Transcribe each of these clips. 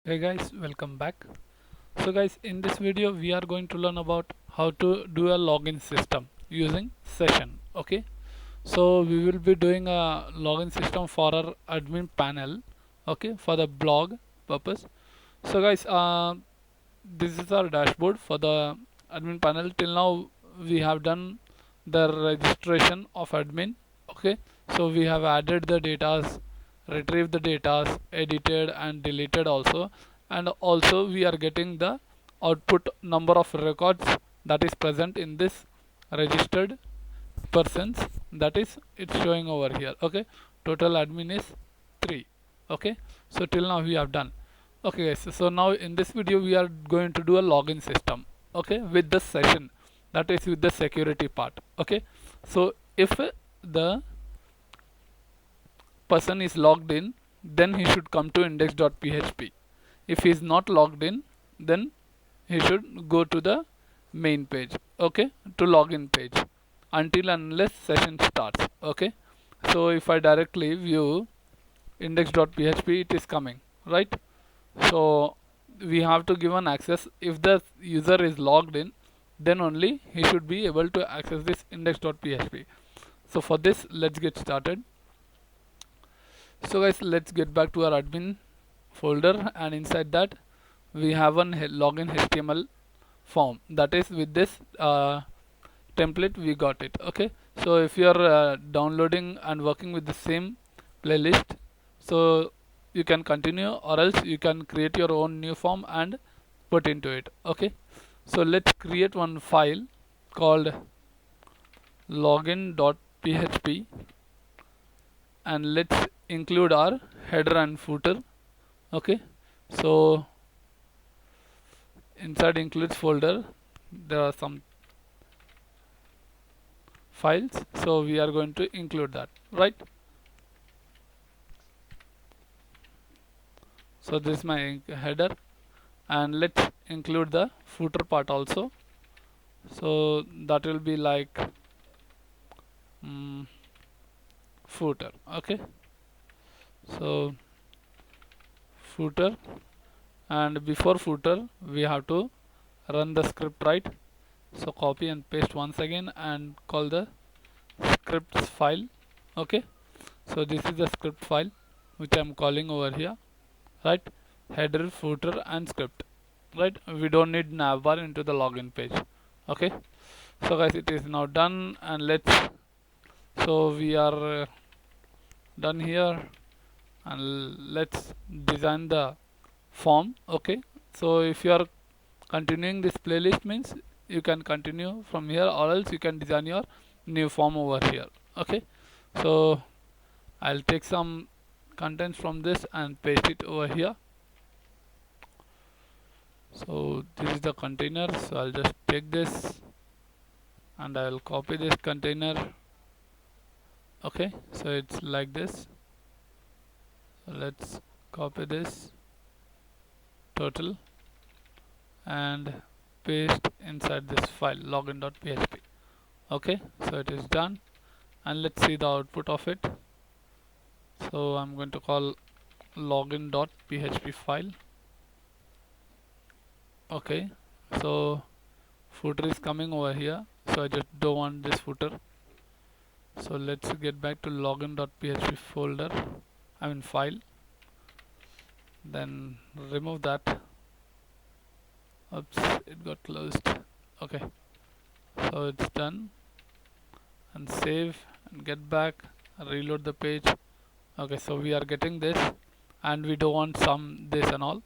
Hey guys, welcome back. So guys, in this video we are going to learn about how to do a login system using session. Okay, so we will be doing a login system for our admin panel, okay, for the blog purpose. So guys, this is our dashboard for the admin panel. Till now we have done the registration of admin. Okay, so we have added the data, retrieved the data, edited and deleted also, and also we are getting the output number of records that is present in this registered persons, that is it's showing over here. Okay, total admin is 3. Okay, so till now we have done. Okay guys, so now in this video we are going to do a login system, okay, with the session, that is with the security part. Okay, so if the person is logged in, then he should come to index.php. If he is not logged in, then he should go to the main page, okay, to login page until unless session starts. Okay, so if I directly view index.php, it is coming, right? So we have to give an access. If the user is logged in, then only he should be able to access this index.php. So for this, let's get started. So guys, let's get back to our admin folder, and inside that we have an login HTML form, that is with this template we got it. Okay, so if you are downloading and working with the same playlist, so you can continue, or else you can create your own new form and put into it. Okay, so let's create one file called login.php, and let's include our header and footer. Okay, so inside includes folder there are some files, so we are going to include that, right? So this is my header, and let's include the footer part also. So that will be like footer. Okay, so footer, and before footer we have to run the script, right? So copy and paste once again and call the scripts file. Okay, so this is the script file which I am calling over here, right? Header, footer and script, right? We don't need navbar into the login page. Okay, so guys, it is now done, and so we are done here, and let's design the form. Okay, so if you are continuing this playlist, means you can continue from here, or else you can design your new form over here. Okay, so I'll take some contents from this and paste it over here. So this is the container, so I'll just take this and I'll copy this container. Okay, so it's like this. So let's copy this total and paste inside this file login.php. Okay, so it is done, and let's see the output of it. So I'm going to call login.php file. Okay, so footer is coming over here, so I just don't want this footer. So let's get back to login.php folder, I mean file, then remove that. Oops, it got closed. Okay, so it's done, and save and get back, reload the page. Okay, so we are getting this, and we don't want this and all,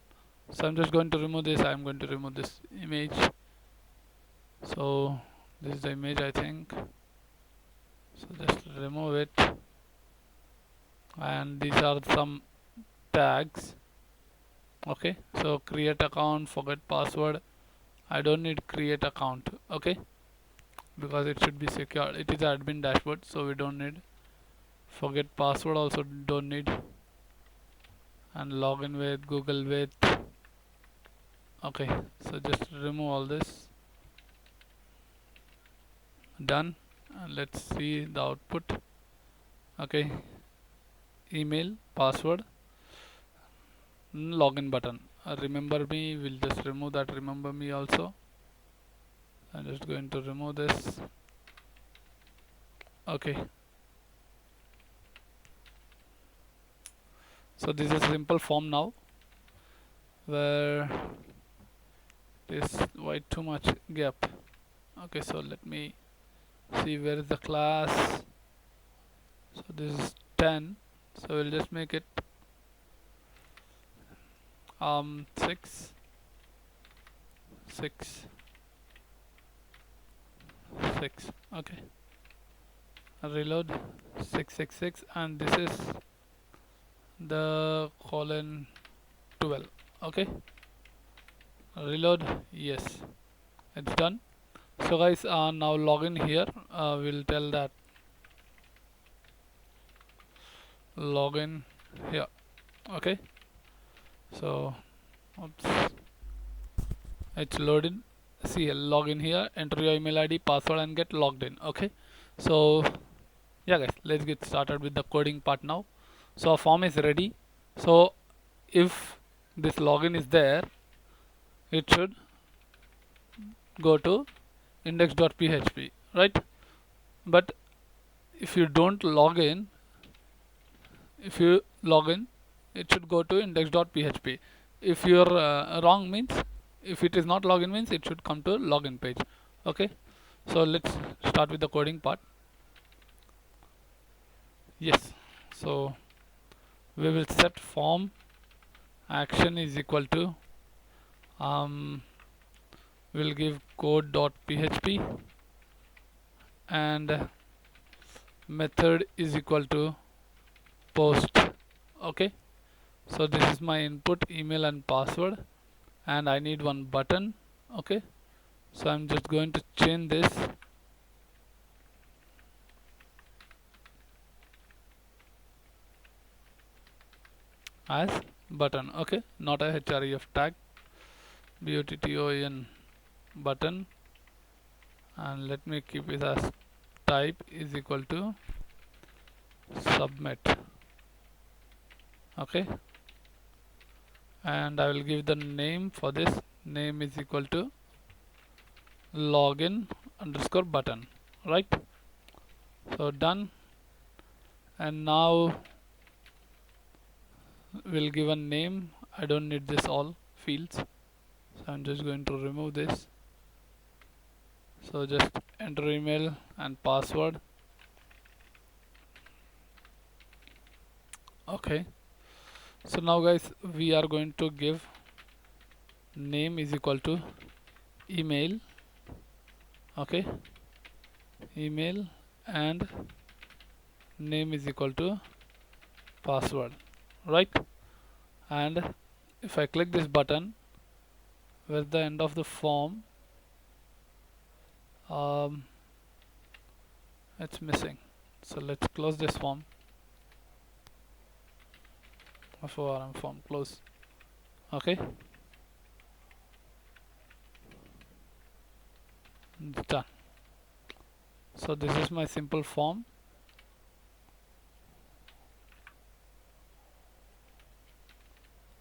so I'm just going to remove this. I'm going to remove this image. So this is the image, I think, so just remove it, and these are some tags. Okay, so create account, forget password. I don't need create account, okay, because it should be secure. It is admin dashboard, so we don't need. Forget password also don't need, and login with Google with. Okay, so just remove all this. Done, and let's see the output. Okay, email, password, login button. remember me, we'll just remove that remember me also. I'm just going to remove this. Okay, so this is simple form now, where this why too much gap. Okay, so let me see where is the class. So this is 10, so we'll just make it 6 6 6. Okay, reload 666, and this is the colon 12. Okay, reload. Yes, it's done. So guys, now login here. We'll tell that login here. Okay, so oops, it's loaded. See, login here, enter your email ID, password, and get logged in. Okay, so yeah guys, let's get started with the coding part now. So our form is ready. So if this login is there, it should go to index.php, right? But if you don't log in, if you log in, it should go to index.php. If you're wrong means, if it is not login means, it should come to login page. Okay, so let's start with the coding part. Yes, so we will set form action is equal to we'll give code.php, and method is equal to post. Okay, so this is my input, email and password, and I need one button. Okay, so I'm just going to change this as button. Okay, not a href tag, button button, and let me keep it as type is equal to submit. Okay, and I will give the name for this. Name is equal to login underscore button, right? So done, and now we'll give a name. I don't need this all fields, so I'm just going to remove this. So just enter email and password. Okay, so now guys, we are going to give name is equal to email. Okay, email, and name is equal to password, right? And if I click this button, where's the end of the form? It's missing, so let's close this form. FORM form close. Okay, done. So this is my simple form.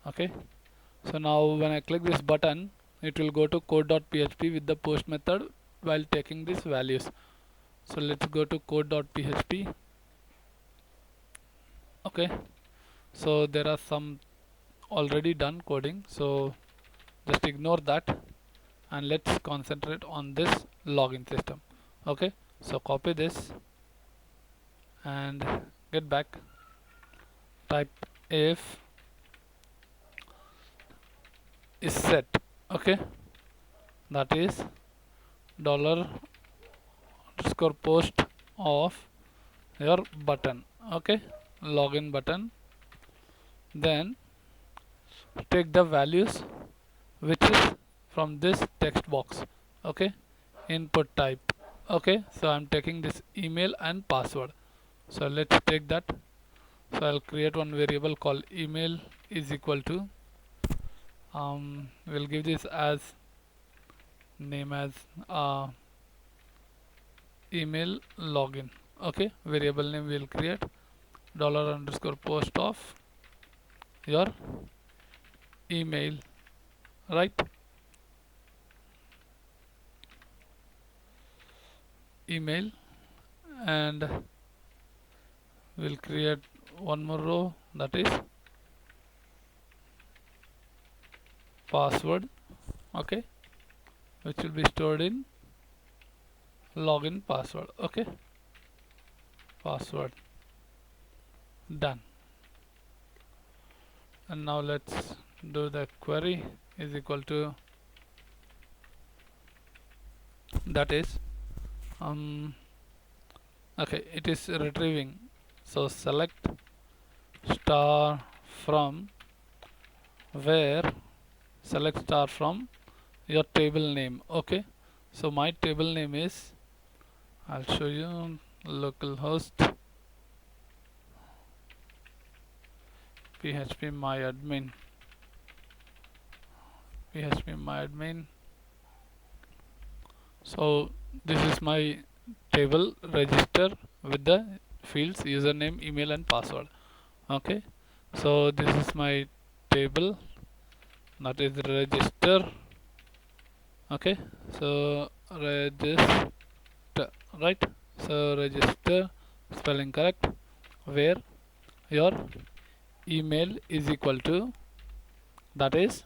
Okay, so now when I click this button, it will go to code.php with the post method while taking these values. So let's go to code.php. Okay, so there are some already done coding, so just ignore that and let's concentrate on this login system. Okay, so copy this and get back, type if is set. Okay, that is dollar underscore post of your button. Okay, login button, then take the values which is from this text box. Okay, input type. Okay, so I'm taking this email and password, so let's take that. So I'll create one variable called email is equal to we'll give this as name as email login. Okay, variable name will create dollar underscore post of your email right? Email, and we'll create one more row, that is password, okay, which will be stored in login password. Okay, password, done. And now let's do the query is equal to, that is okay, it is retrieving, so select star from where, select star from your table name. Okay, so my table name is, I'll show you, localhost php myadmin. So this is my table register with the fields username, email and password. Okay, so this is my table, that is register. Okay, so register, right? So register, spelling correct, where your email is equal to, that is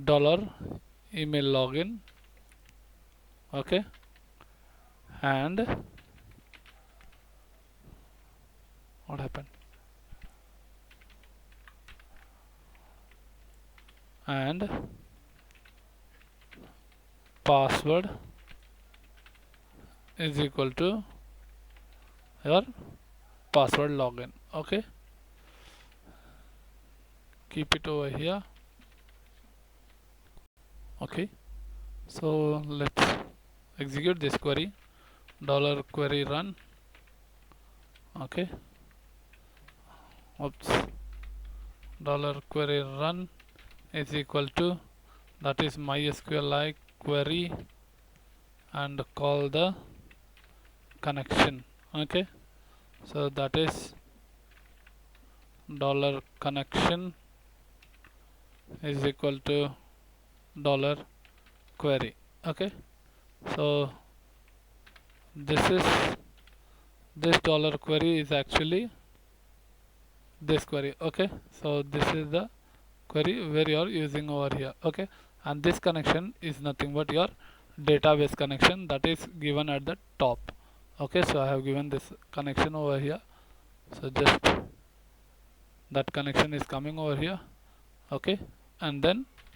dollar email login. Okay, and what happened, and password is equal to your password login. Okay, keep it over here. Okay, so let's execute this query, dollar query run. Okay, oops, dollar query run is equal to, that is MySQLi query, and call the connection. Okay, so that is dollar connection is equal to dollar query. Okay, so this dollar query is actually this query. Okay, so this is the query where you are using over here. Okay, and this connection is nothing but your database connection that is given at the top. Okay, so I have given this connection over here, so just that connection is coming over here. Okay, and then